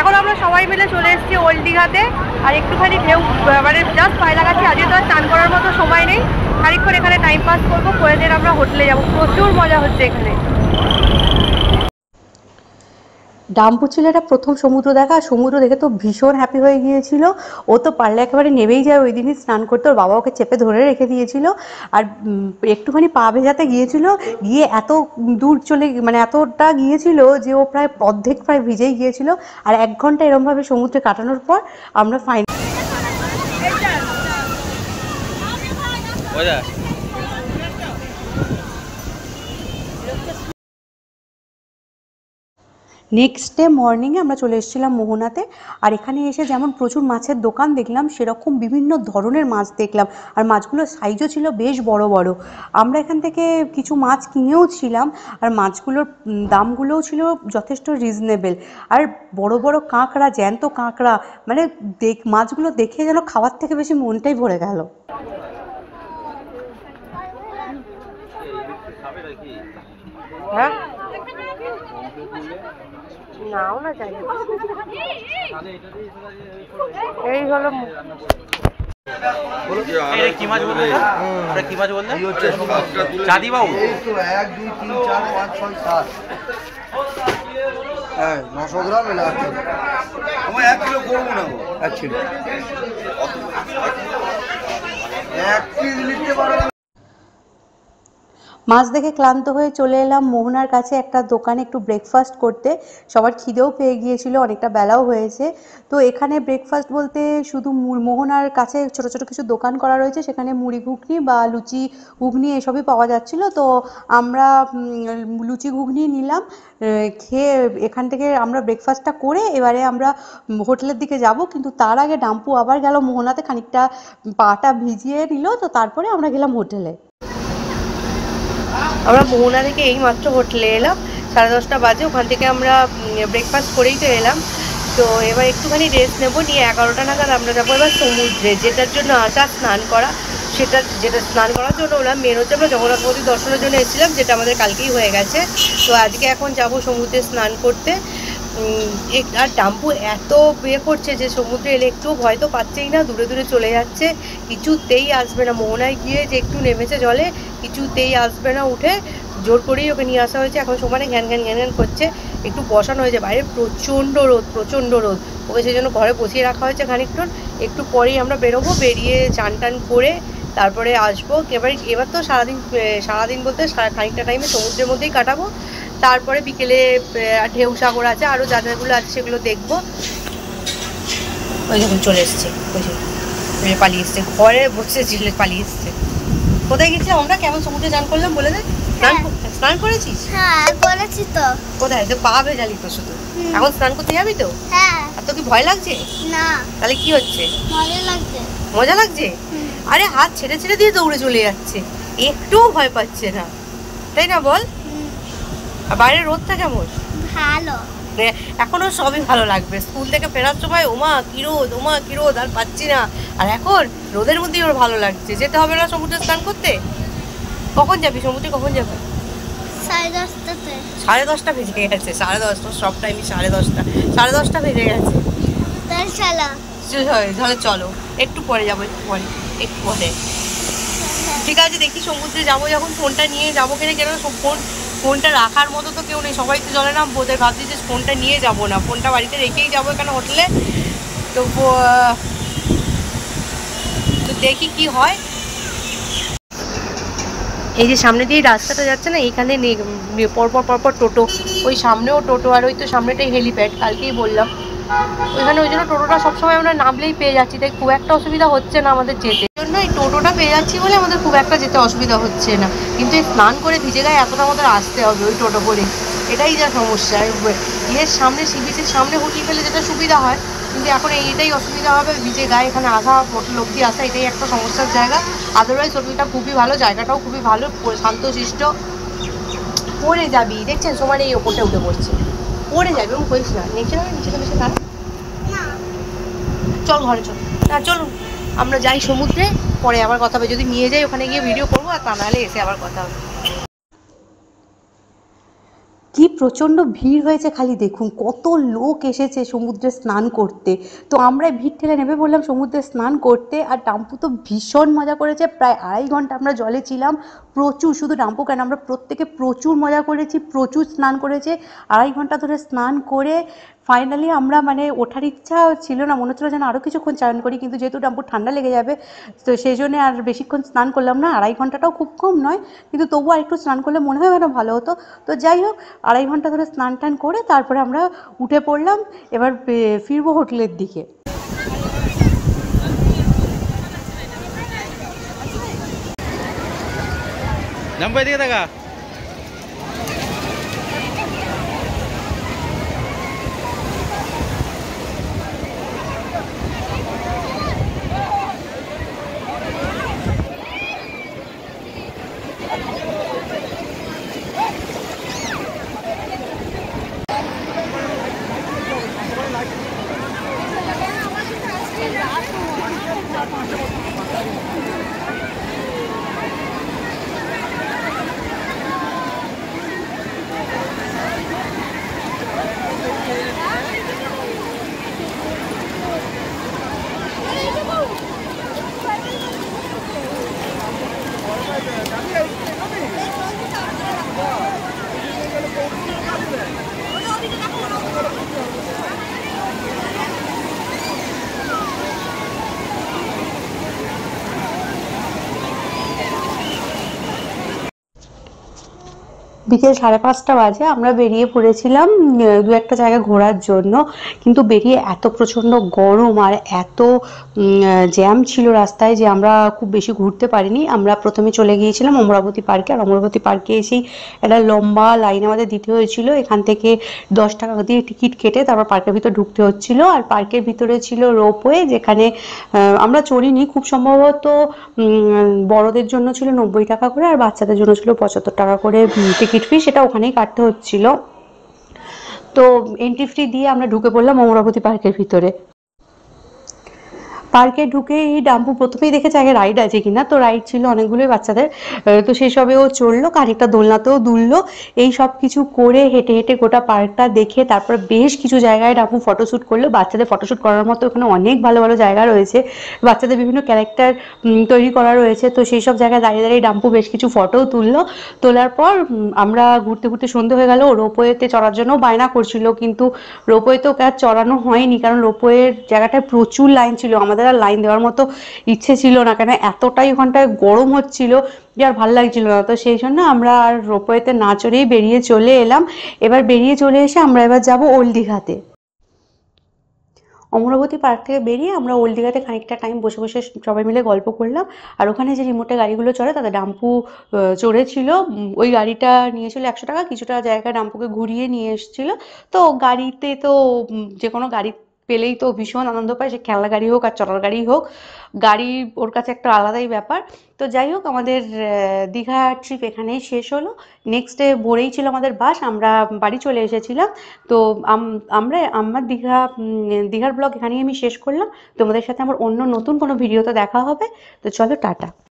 এখন আমরা সবাই মিলে চলে এসেছি ওল্ড দীঘাতে, আর একটুখানি ঢেউ মানে জাস্ট পায়ে লাগাচ্ছি। আজকে তো চান করার মতো সময় নেই, খানিকক্ষণ এখানে টাইম পাস করবো, করে দিন আমরা হোটেলে যাবো। প্রচুর মজা হচ্ছে এখানে। ডাম্পু ছিল এটা প্রথম সমুদ্র দেখা, সমুদ্র দেখে তো ভীষণ হ্যাপি হয়ে গিয়েছিল। ও তো পারলে একেবারে নেমেই যায় ওই দিনই স্নান করতে, ওর বাবা ওকে চেপে ধরে রেখে দিয়েছিল। আর একটুখানি পা ভেজাতে গিয়েছিল, গিয়ে এত দূর চলে মানে এতটা গিয়েছিল যে ও প্রায় অর্ধেক প্রায় ভিজেই গিয়েছিল। আর 1 ঘন্টা এরমভাবে সমুদ্রে কাটানোর পর আমরা ফাইনাল নেক্সট ডে মর্নিংয়ে আমরা চলে এসেছিলাম মোহনাতে। আর এখানে এসে যেমন প্রচুর মাছের দোকান দেখলাম, সেরকম বিভিন্ন ধরনের মাছ দেখলাম। আর মাছগুলোর সাইজও ছিল বেশ বড় বড়। আমরা এখান থেকে কিছু মাছ কিনেও ছিলাম, আর মাছগুলোর দামগুলোও ছিল যথেষ্ট রিজনেবল। আর বড় বড় কাঁকড়া, জ্যান্ত কাঁকড়া, মানে মাছগুলো দেখে যেন খাওয়ার থেকে বেশি মনটাই ভরে গেল। হ্যাঁ নাও না যাই, এই হলো কি মাছ বললে? কি মাছ বললে? চাঁদি বাবু 1 2 3 4 5 6 7 হ্যাঁ 900 গ্রাম এলা আছে। আমি 1 কিলো করবো না, 1 কিলো 1 কেজি নিতে পারো। মাছ দেখে ক্লান্ত হয়ে চলে এলাম মোহনার কাছে একটা দোকানে একটু ব্রেকফাস্ট করতে। সবার খিদেও পেয়ে গিয়েছিল, অনেকটা বেলাও হয়েছে। তো এখানে ব্রেকফাস্ট বলতে শুধু মোহনার কাছে ছোট ছোট কিছু দোকান করা রয়েছে, সেখানে মুড়ি ঘুগনি বা লুচি ঘুগনি এসবই পাওয়া যাচ্ছিল। তো আমরা লুচি ঘুগনি নিলাম, খেয়ে এখান থেকে আমরা ব্রেকফাস্টটা করে এবারে আমরা হোটেলের দিকে যাব। কিন্তু তার আগে ডাম্পু আবার গেল মোহনাতে, খানিকটা পাটা ভিজিয়ে নিল। তো তারপরে আমরা গেলাম হোটেলে। আমরা মোহনা থেকে এই মাত্র হোটেলে এলাম, 10:30 বাজে। ওখান থেকে আমরা ব্রেকফাস্ট করেই তো এলাম। তো এবার একটুখানি রেস্ট নেবো, নিয়ে 11টা নাগাদ আমরা যাবো এবার সমুদ্রে, যেটার জন্য আসা স্নান করা। যেটা স্নান করার জন্য ওরা মেন হচ্ছে আমরা জগন্নাথ মন্দির দর্শনের জন্য এসেছিলাম, যেটা আমাদের কালকেই হয়ে গেছে। তো আজকে এখন যাব সমুদ্রে স্নান করতে। আর ডাম্পু এত করছে যে সমুদ্রে এলে একটু ভয় তো পাচ্ছেই না, দূরে দূরে চলে যাচ্ছে, কিছুতেই আসবে না। মোহনায় গিয়ে যে একটু নেমেছে জলে, কিছুতেই আসবে না উঠে। জোর করেই ওকে নিয়ে আসা হয়েছে। এখন সমানে ঘ্যান ঘ্যান ঘ্যান ঘ্যান করছে, একটু বসানো হয়েছে। বাইরে প্রচণ্ড রোদ, প্রচণ্ড রোদ। ওকে সেই জন্য ঘরে বসিয়ে রাখা হয়েছে খানিকক্ষণ। একটু পরেই আমরা বেরোবো, বেরিয়ে চান টান করে তারপরে আসবো। এবার তো সারাদিন বলতে খানিকটা টাইমে সমুদ্রের মধ্যেই কাটাবো। তারপরে বিকেলে ঢেউ সাগর আছে, আরও যা যাগুলো আছে সেগুলো দেখবো। ওই যখন চলে এসছে, ওই পালিয়ে এসছে, ঘরে বসে ছিল পালিয়ে এসছে। কোথায় গেছিলাম আমরা? কেমন সমুদ্রে চান করলাম বলে দে। স্নান করেছিস? হ্যাঁ করেছি তো। কোথায়? তো পা ভেজালি তো শুধু। এখন স্নান করতে যাবি তো? হ্যাঁ। আর তো কি ভয় লাগছে? না। তাহলে কি হচ্ছে? মজা লাগছে। মজা লাগছে? আরে হাত ছেড়ে ছেড়ে দিয়ে দৌড়ে চলে যাচ্ছে, একটুও ভয় পাচ্ছে না, তাই না বল? আর বাইরের রোদটা কেমন? ভালো। এখনো সবই ভালো লাগবে। স্কুল থেকে ফেরার সময় ওমা কি রোদ, ওমা কি রোদ, আর পাচ্ছি না। আর এখন রোদের মধ্যেই ওর ভালো লাগছে। যেতে হবে না সমুদ্রে স্নান করতে? কখন যাবি সমুদ্রে, কখন যাবি? 10:30টাতে। 10:30 বেজে গেছে। 10:30, সব টাইমই 10:30। 10:30 বেজে গেছে। তাহলে চলো একটু পরে যাবো, একটু পরে। ঠিক আছে, দেখি সমুদ্রে যাবো যখন ফোনটা নিয়ে যাবো কিনা। কেন ফোনটা রাখার মতো তো কেউ নেই, সবাই তো জলে নামবো। তাই ভাবছি যে ফোনটা নিয়ে যাবো না, ফোনটা বাড়িতে রেখেই যাবো এখানে হোটেলে। তো দেখি কি হয়। এই যে সামনে দিয়ে রাস্তাটা যাচ্ছে না, এইখানে পরপর টোটো। ওই সামনেও টোটো, আর ওই তো সামনেটাই হেলিপ্যাড, কালকেই বললাম। ওইখানে ওই জন্য টোটোটা সবসময় আমরা নামলেই পেয়ে যাচ্ছি, তাই খুব একটা অসুবিধা হচ্ছে না আমাদের যেতে। ওই জন্য এই টোটোটা পেয়ে যাচ্ছি বলে আমাদের খুব একটা যেতে অসুবিধা হচ্ছে না। কিন্তু এই স্নান করে ভিজে গায়ে এতটা আমাদের আসতে হবে ওই টোটো করে, এটাই যা সমস্যা। এর সামনে সি বিচের সামনে হোটেল পেলে যেটা সুবিধা হয়, কিন্তু এখন এইটাই অসুবিধা হবে, ভিজে গায়ে এখানে আসা, হোটেল অব্দি আসা, এটাই একটা সমস্যার জায়গা। আদারওয়াইজ হোটেলটা খুবই ভালো, জায়গাটাও খুবই ভালো, শান্তশিষ্ট। পড়ে যাবি, দেখছেন সমান এই ওপরটা উঠে পড়ছে, পড়ে যাবি। এবং কইস না, নিচে নামে দাঁড়া। চল ঘরে চল। না চলুন আমরা যাই সমুদ্রে, পরে আবার কথা হবে। যদি নিয়ে যাই ওখানে গিয়ে ভিডিও করবো, আর তা নাহলে এসে আবার কথা হবে। কি প্রচণ্ড ভিড় হয়েছে, খালি দেখুন কত লোক এসেছে সমুদ্রে স্নান করতে। তো আমরা ভিড় ঠেলে নেমে পড়লাম সমুদ্রে স্নান করতে। আর ডাম্পু তো ভীষণ মজা করেছে, প্রায় 2.5 ঘন্টা আমরা জলে ছিলাম। প্রচুর, শুধু ডাম্পু কেন, আমরা প্রত্যেকে প্রচুর মজা করেছি, প্রচুর স্নান করেছে। 2.5 ঘন্টা ধরে স্নান করে ফাইনালি আমরা মানে ওঠার ইচ্ছা ছিল না, মনে হচ্ছিল যেন আরও কিছুক্ষণ চান করি, কিন্তু যেহেতু ডাম্পুর ঠান্ডা লেগে যাবে তো সেই জন্যে আর বেশিক্ষণ স্নান করলাম না। 2.5 ঘন্টাটাও খুব কম নয়, কিন্তু তবুও আরেকটু স্নান করলে মনে হয় যেন ভালো হতো। তো যাই হোক, 2.5 ঘন্টা ধরে স্নান টান করে তারপরে আমরা উঠে পড়লাম। এবার ফিরবো হোটেলের দিকে। জাম্পু এদিকে দেখা। বিকেল 5:30 বাজে আমরা বেরিয়ে পড়েছিলাম দু একটা জায়গা ঘোরার জন্য। কিন্তু বেরিয়ে এত প্রচণ্ড গরম আর এত জ্যাম ছিল রাস্তায় যে আমরা খুব বেশি ঘুরতে পারিনি। আমরা প্রথমে চলে গিয়েছিলাম অমরাবতী পার্কে। আর অমরাবতী পার্কে এসেই একটা লম্বা লাইন আমাদের দিতে হয়েছিল। এখান থেকে 10 টাকা দিয়ে টিকিট কেটে তারপর পার্কের ভিতর ঢুকতে হচ্ছিল। আর পার্কের ভিতরে ছিল রোপওয়ে, যেখানে আমরা চড়িনি, খুব সম্ভবত বড়দের জন্য ছিল 90 টাকা করে আর বাচ্চাদের জন্য ছিল 75 টাকা করে টিকিট ফি, সেটা ওখানেই কাটতে হচ্ছিল। তো এন্ট্রি ফি দিয়ে আমরা ঢুকে পড়লাম অমরাবতী পার্কের ভিতরে। পার্কে ঢুকেই ডাম্পু প্রথমেই দেখেছে আগে রাইড আছে কিনা, তো রাইড ছিল অনেকগুলোই বাচ্চাদের, তো সেই সবেও চড়লো, খানিকটা দোলনাতেও দুললো। এই সব কিছু করে হেঁটে হেঁটে গোটা পার্কটা দেখে তারপর বেশ কিছু জায়গায় ডাম্পু ফটোশ্যুট করলো। বাচ্চাদের ফটোশ্যুট করার মতো ওখানে অনেক ভালো ভালো জায়গা রয়েছে, বাচ্চাদের বিভিন্ন ক্যারেক্টার তৈরি করা রয়েছে। তো সেই সব জায়গায় দাঁড়িয়ে দাঁড়িয়ে ডাম্পু বেশ কিছু ফটোও তুললো। তোলার পর আমরা ঘুরতে ঘুরতে সন্ধে হয়ে গেল। রোপওয়েতে চড়ার জন্য বায়না করছিল, কিন্তু রোপওয়েতেও আর চড়ানো হয়নি, কারণ রোপওয়ের জায়গাটায় প্রচুর লাইন ছিল। আমাদের আর লাইন দেওয়ার মতো ইচ্ছে ছিল না, কেন এতটাই ওখানটায় গরম হচ্ছিল যে আর ভাল লাগছিল না। তো সেই জন্য আমরা আর রোপওয়েতে না চড়েই বেরিয়ে চলে এলাম। এবার বেরিয়ে চলে এসে আমরা এবার যাব ওল্ড দীঘাতে। অমরাবতী পার্ক থেকে বেরিয়ে আমরা ওল্ড দীঘাতে খানিকটা টাইম বসে বসে সবাই মিলে গল্প করলাম। আর ওখানে যে রিমোটে গাড়িগুলো চড়ে তাতে ডাম্পু চড়েছিল। ওই গাড়িটা নিয়েছিল 100 টাকা, কিছুটা জায়গা ডাম্পুকে ঘুরিয়ে নিয়ে এসেছিল। তো গাড়িতে তো যে কোনো গাড়ি পেলেই তো ভীষণ আনন্দ পায়, সে খেলনা গাড়ি হোক আর চড়ার গাড়ি হোক, গাড়ি ওর কাছে একটা আলাদাই ব্যাপার। তো যাই হোক, আমাদের দীঘা ট্রিপ এখানেই শেষ হলো। নেক্সট ডে ভোরেই ছিল আমাদের বাস, আমরা বাড়ি চলে এসেছিলাম। তো আমার দীঘার ব্লগ এখানেই আমি শেষ করলাম। তোমাদের সাথে আমার অন্য নতুন কোনো ভিডিওতে দেখা হবে। তো চলো, টাটা।